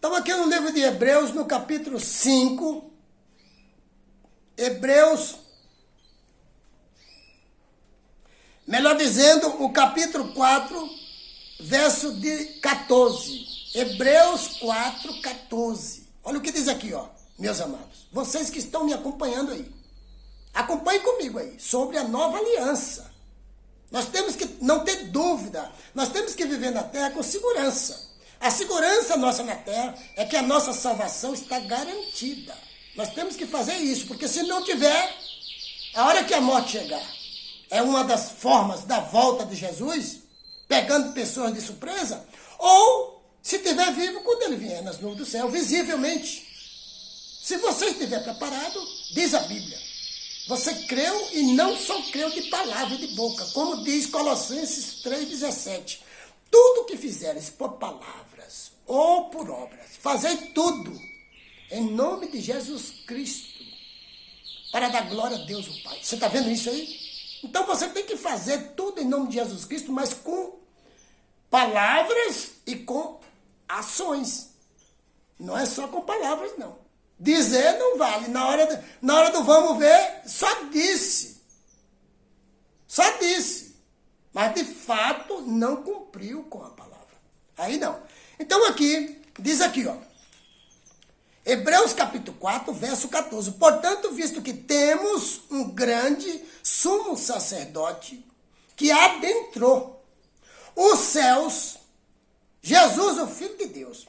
Estamos aqui no livro de Hebreus, no capítulo 5. Hebreus, melhor dizendo, o capítulo 4, verso de 14. Hebreus 4, 14. Olha o que diz aqui, ó, meus amados. Vocês que estão me acompanhando aí. Acompanhem comigo aí, sobre a nova aliança. Nós temos que não ter dúvida. Nós temos que viver na terra com segurança. A segurança nossa na terra é que a nossa salvação está garantida. Nós temos que fazer isso, porque se não tiver, a hora que a morte chegar, é uma das formas da volta de Jesus, pegando pessoas de surpresa, ou se estiver vivo quando ele vier nas nuvens do céu, visivelmente. Se você estiver preparado, diz a Bíblia, você creu e não só creu de palavra e de boca, como diz Colossenses 3,17. Tudo que fizeres por palavras ou por obras, fazei tudo em nome de Jesus Cristo, para dar glória a Deus o Pai. Você está vendo isso aí? Então você tem que fazer tudo em nome de Jesus Cristo, mas com palavras e com ações. Não é só com palavras, não. Dizer não vale. Na hora do vamos ver, só disse. Só disse. Mas, de fato, não cumpriu com a palavra. Aí não. Então, aqui, diz aqui, ó. Hebreus capítulo 4, verso 14. Portanto, visto que temos um grande sumo sacerdote que adentrou os céus, Jesus, o Filho de Deus,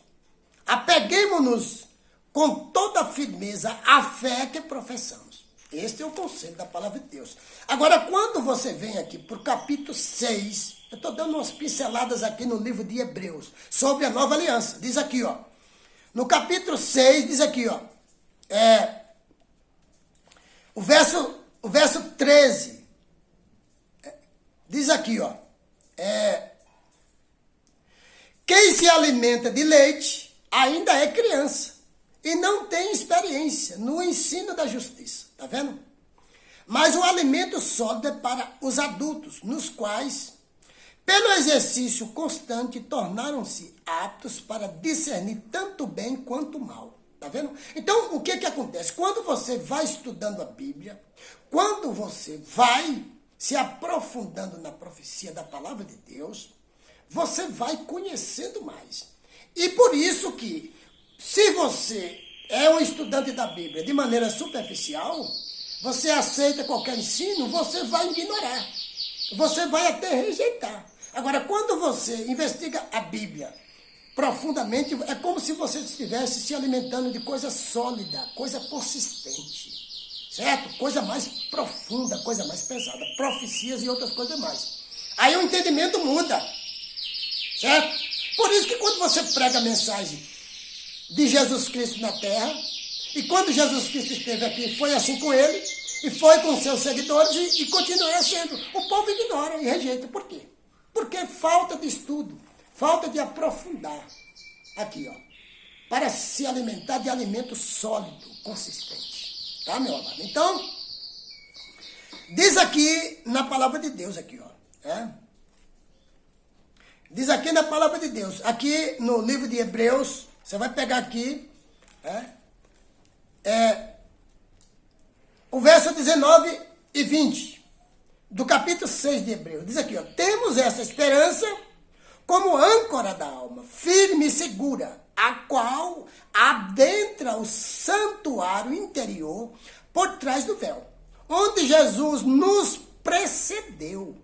apeguemo-nos com toda a firmeza à fé que professamos. Este é o conselho da palavra de Deus. Agora, quando você vem aqui para o capítulo 6, eu estou dando umas pinceladas aqui no livro de Hebreus, sobre a nova aliança. Diz aqui, ó. No capítulo 6, diz aqui, ó. O verso 13. Diz aqui, ó. Quem se alimenta de leite ainda é criança e não tem experiência no ensino da justiça. Tá vendo? Mas o alimento sólido é para os adultos, nos quais, pelo exercício constante, tornaram-se aptos para discernir tanto bem quanto mal. Tá vendo? Então, o que acontece? Quando você vai estudando a Bíblia, quando você vai se aprofundando na profecia da palavra de Deus, você vai conhecendo mais. E por isso que, se você é um estudante da Bíblia de maneira superficial, você aceita qualquer ensino, você vai ignorar. Você vai até rejeitar. Agora, quando você investiga a Bíblia profundamente, é como se você estivesse se alimentando de coisa sólida, coisa consistente, certo? Coisa mais profunda, coisa mais pesada, profecias e outras coisas mais. Aí o entendimento muda, certo? Por isso que quando você prega a mensagem de Jesus Cristo na terra, e quando Jesus Cristo esteve aqui, foi assim com ele, e foi com seus seguidores, e continua sendo. O povo ignora e rejeita. Por quê? Porque falta de estudo, falta de aprofundar. Aqui, ó. Para se alimentar de alimento sólido, consistente. Tá, meu amado? Então, diz aqui na palavra de Deus, aqui, ó. Diz aqui na palavra de Deus, aqui no livro de Hebreus, você vai pegar aqui, o verso 19 e 20, do capítulo 6 de Hebreus. Diz aqui, ó, temos essa esperança como âncora da alma, firme e segura, a qual adentra o santuário interior por trás do véu, onde Jesus nos precedeu.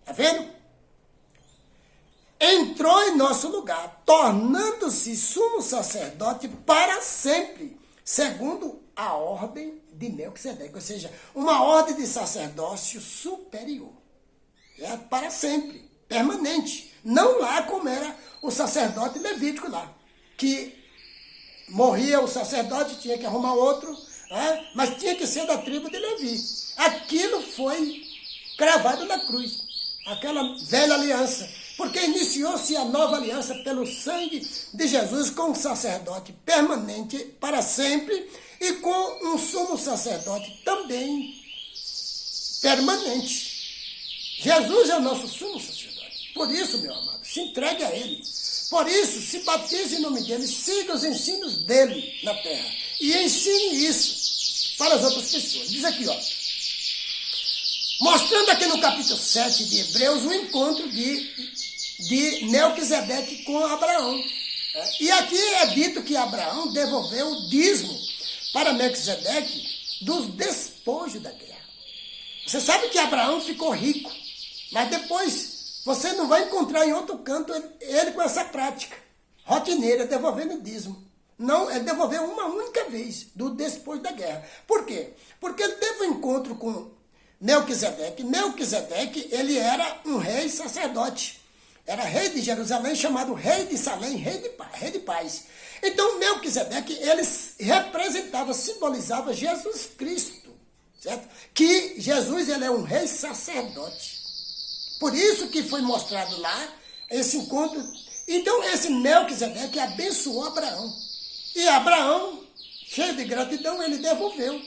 Tá vendo? Entrou em nosso lugar, tornando-se sumo sacerdote para sempre, segundo a ordem de Melquisedeque, ou seja, uma ordem de sacerdócio superior, para sempre, permanente, não lá como era o sacerdote levítico lá, que morria o sacerdote, tinha que arrumar outro, mas tinha que ser da tribo de Levi. Aquilo foi cravado na cruz, aquela velha aliança, porque iniciou-se a nova aliança pelo sangue de Jesus com um sacerdote permanente para sempre e com um sumo sacerdote também permanente. Jesus é o nosso sumo sacerdote. Por isso, meu amado, se entregue a ele. Por isso, se batize em nome dele, siga os ensinos dele na terra. E ensine isso para as outras pessoas. Diz aqui, ó. Mostrando aqui no capítulo 7 de Hebreus o encontro de Melquisedeque com Abraão. E aqui é dito que Abraão devolveu o dízimo para Melquisedeque dos despojos da guerra. Você sabe que Abraão ficou rico, mas depois você não vai encontrar em outro canto ele com essa prática rotineira, devolvendo o dízimo. Não, ele devolveu uma única vez do despojo da guerra. Por quê? Porque ele teve um encontro com Melquisedeque. Melquisedeque, ele era um rei sacerdote. Era rei de Jerusalém, chamado rei de Salém, rei de paz. Então, Melquisedeque, ele representava, simbolizava Jesus Cristo, certo? Que Jesus, ele é um rei sacerdote. Por isso que foi mostrado lá esse encontro. Então, esse Melquisedeque abençoou Abraão. E Abraão, cheio de gratidão, ele devolveu.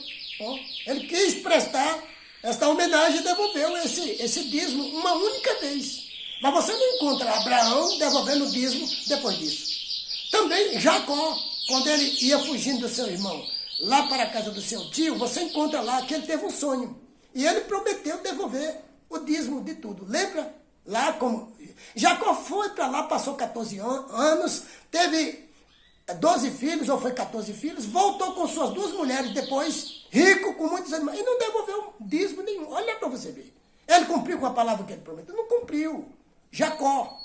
Ele quis prestar esta homenagem e devolveu esse dízimo uma única vez. Mas você não encontra Abraão devolvendo o dízimo depois disso. Também Jacó, quando ele ia fugindo do seu irmão lá para a casa do seu tio, você encontra lá que ele teve um sonho. E ele prometeu devolver o dízimo de tudo. Lembra? Lá como Jacó foi para lá, passou 14 anos, teve 12 filhos, ou foi 14 filhos, voltou com suas 2 mulheres depois, rico, com muitos animais, e não devolveu dízimo nenhum. Olha para você ver. Ele cumpriu com a palavra que ele prometeu? Não cumpriu. Jacó.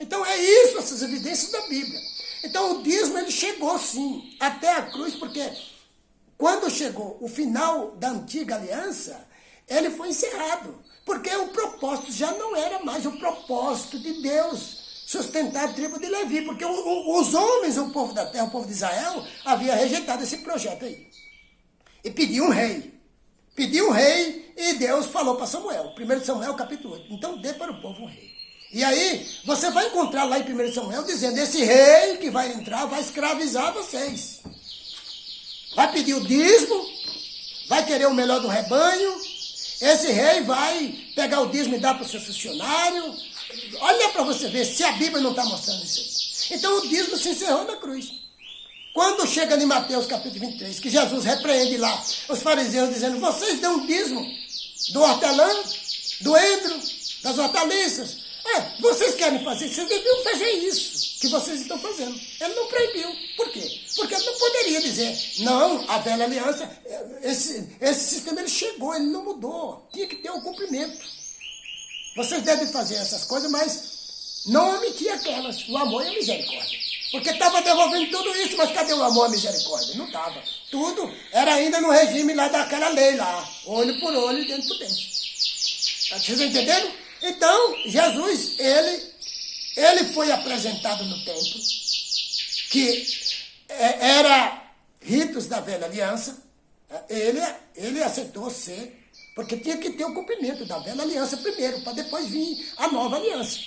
Então é isso, essas evidências da Bíblia. Então o dízimo, ele chegou sim, até a cruz, porque quando chegou o final da antiga aliança, ele foi encerrado. Porque o propósito já não era mais o propósito de Deus, sustentar a tribo de Levi, porque os homens, o povo da terra, o povo de Israel, havia rejeitado esse projeto aí. E pediu um rei. Pediu um rei e Deus falou para Samuel, 1 Samuel capítulo 8, então dê para o povo um rei. E aí, você vai encontrar lá em 1 Samuel dizendo, esse rei que vai entrar vai escravizar vocês. Vai pedir o dízimo, vai querer o melhor do rebanho, esse rei vai pegar o dízimo e dar para o seu funcionário. Olha para você ver se a Bíblia não está mostrando isso aí. Então o dízimo se encerrou na cruz. Quando chega em Mateus capítulo 23, que Jesus repreende lá os fariseus dizendo, vocês dão dízimo do hortelã, do endro, das hortaliças. Vocês querem fazer, vocês deviam fazer isso que vocês estão fazendo. Ele não proibiu. Por quê? Porque ele não poderia dizer, não, a velha aliança, esse sistema ele chegou, ele não mudou. Tinha que ter um cumprimento. Vocês devem fazer essas coisas, mas não omitir aquelas, o amor e a misericórdia. Porque estava devolvendo tudo isso, mas cadê o amor e a misericórdia? Não estava. Tudo era ainda no regime lá daquela lei lá, olho por olho, dente por dente. Vocês estão entendendo? Então, Jesus, ele foi apresentado no templo, que era ritos da velha aliança. Ele aceitou ser, porque tinha que ter o cumprimento da velha aliança primeiro, para depois vir a nova aliança.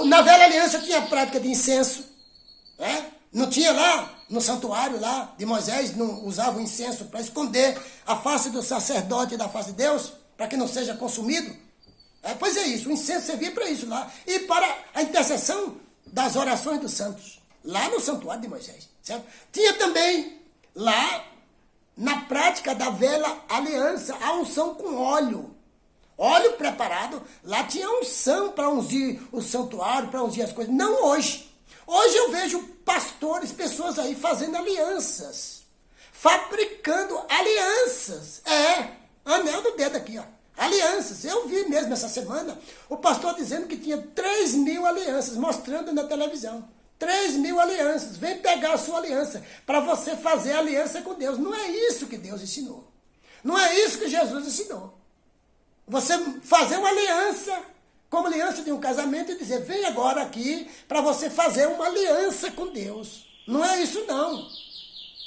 Na velha aliança tinha a prática de incenso, né? Não tinha lá, no santuário lá de Moisés, não usava o incenso para esconder a face do sacerdote da face de Deus, para que não seja consumido. Pois é isso, o incenso servia para isso lá. E para a intercessão das orações dos santos, lá no santuário de Moisés. Certo? Tinha também lá, na prática da velha aliança, a unção com óleo. Óleo preparado, lá tinha unção para ungir o santuário, para ungir as coisas. Não hoje. Hoje eu vejo pastores, pessoas aí fazendo alianças. Fabricando alianças. Anel do dedo aqui, ó. Alianças. Eu vi mesmo essa semana o pastor dizendo que tinha 3.000 alianças, mostrando na televisão. 3.000 alianças. Vem pegar a sua aliança para você fazer aliança com Deus. Não é isso que Deus ensinou. Não é isso que Jesus ensinou. Você fazer uma aliança, como aliança de um casamento, e dizer, vem agora aqui para você fazer uma aliança com Deus. Não é isso não.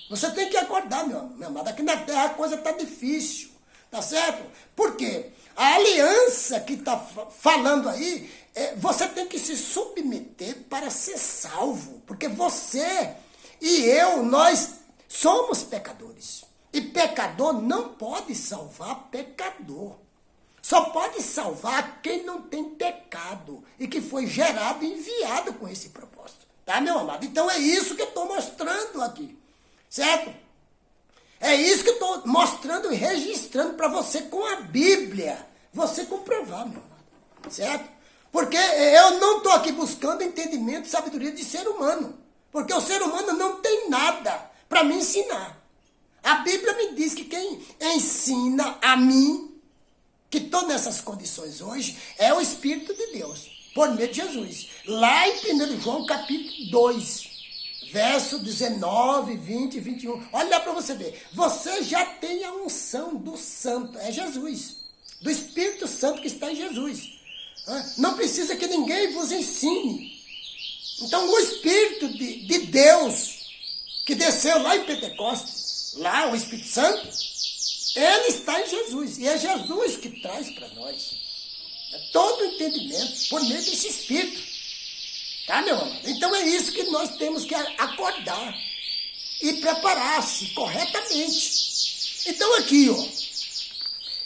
Você tem que acordar, meu amado. Aqui na terra a coisa está difícil. Tá certo? Por quê? A aliança que está falando aí, você tem que se submeter para ser salvo. Porque você e eu, nós somos pecadores. E pecador não pode salvar pecador. Só pode salvar quem não tem pecado e que foi gerado e enviado com esse propósito. Tá, meu amado? Então é isso que eu estou mostrando aqui. Certo? É isso que eu estou mostrando e registrando para você com a Bíblia. Você comprovar, meu amado. Certo? Porque eu não estou aqui buscando entendimento e sabedoria de ser humano. Porque o ser humano não tem nada para me ensinar. A Bíblia me diz que quem ensina a mim, que estou nessas condições hoje, é o Espírito de Deus, por meio de Jesus. Lá em 1 João capítulo 2, verso 19, 20 e 21. Olha lá para você ver. Você já tem a unção do Santo, é Jesus. Do Espírito Santo que está em Jesus. Não precisa que ninguém vos ensine. Então o Espírito de Deus, que desceu lá em Pentecostes, lá o Espírito Santo, ele está em Jesus. E é Jesus que traz para nós todo o entendimento por meio desse Espírito. Tá, meu amado? Então é isso que nós temos que acordar e preparar-se corretamente. Então aqui, ó,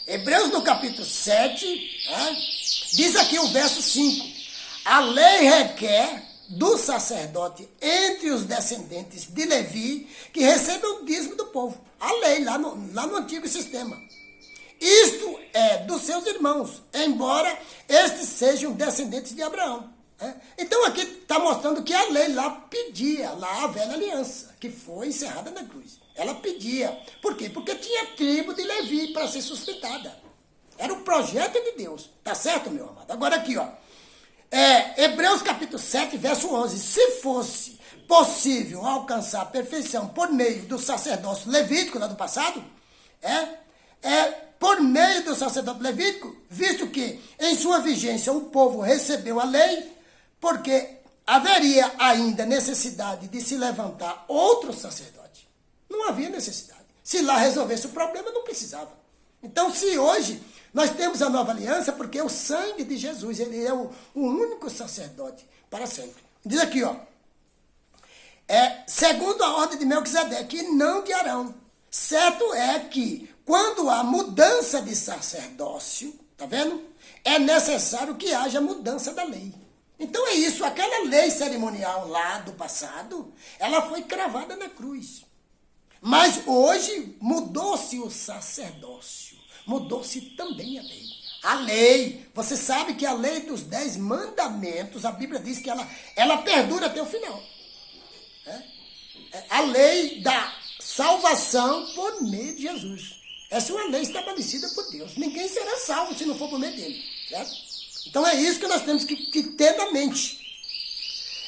Hebreus no capítulo 7, diz aqui o verso 5. A lei requer do sacerdote entre os descendentes de Levi que recebam o dízimo do povo. A lei lá no antigo sistema. Isto é dos seus irmãos, embora estes sejam descendentes de Abraão. Então aqui está mostrando que a lei lá pedia, lá a velha aliança, que foi encerrada na cruz. Ela pedia. Por quê? Porque tinha tribo de Levi para ser sustentada. Era o projeto de Deus. Tá certo, meu amado? Agora aqui, ó. Hebreus capítulo 7, verso 11. Se fosse possível alcançar a perfeição por meio do sacerdócio levítico lá do passado, por meio do sacerdócio levítico, visto que em sua vigência o povo recebeu a lei, porque haveria ainda necessidade de se levantar outro sacerdote. Não havia necessidade. Se lá resolvesse o problema, não precisava. Então, se hoje nós temos a nova aliança, porque é o sangue de Jesus, ele é o único sacerdote para sempre. Diz aqui, ó, segundo a ordem de Melquisedeque, e não de Arão. Certo é que, quando há mudança de sacerdócio, tá vendo? É necessário que haja mudança da lei. Então é isso, aquela lei cerimonial lá do passado, ela foi cravada na cruz. Mas hoje mudou-se o sacerdócio, mudou-se também a lei. A lei, você sabe que a lei dos 10 mandamentos, a Bíblia diz que ela perdura até o final. A lei da salvação por meio de Jesus. Essa é uma lei estabelecida por Deus. Ninguém será salvo se não for por meio dele. Certo? Então é isso que nós temos que ter na mente.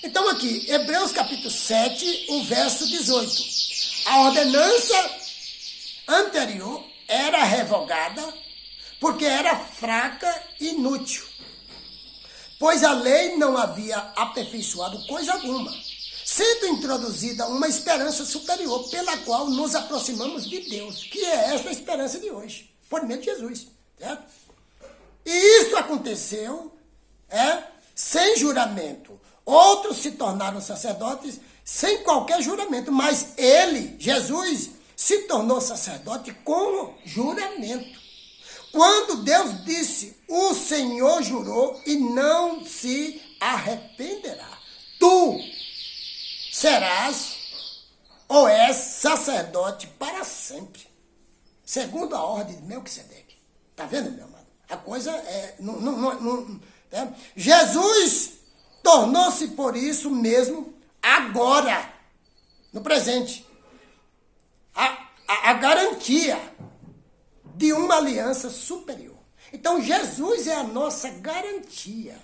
Então aqui, Hebreus capítulo 7, o verso 18. A ordenança anterior era revogada porque era fraca e inútil, pois a lei não havia aperfeiçoado coisa alguma, sendo introduzida uma esperança superior pela qual nos aproximamos de Deus, que é esta esperança de hoje, por meio de Jesus. Certo? E isso aconteceu sem juramento. Outros se tornaram sacerdotes sem qualquer juramento, mas ele, Jesus, se tornou sacerdote com juramento. Quando Deus disse, o Senhor jurou e não se arrependerá. Tu serás ou és sacerdote para sempre, segundo a ordem de Melquisedeque. Está vendo, meu amado? A coisa Jesus tornou-se por isso mesmo agora, no presente, a garantia de uma aliança superior. Então, Jesus é a nossa garantia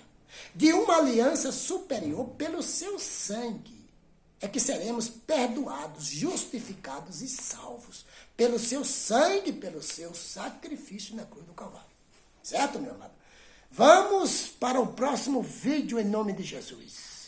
de uma aliança superior pelo seu sangue. É que seremos perdoados, justificados e salvos pelo seu sangue, pelo seu sacrifício na cruz do Calvário. Certo, meu amado? Vamos para o próximo vídeo em nome de Jesus.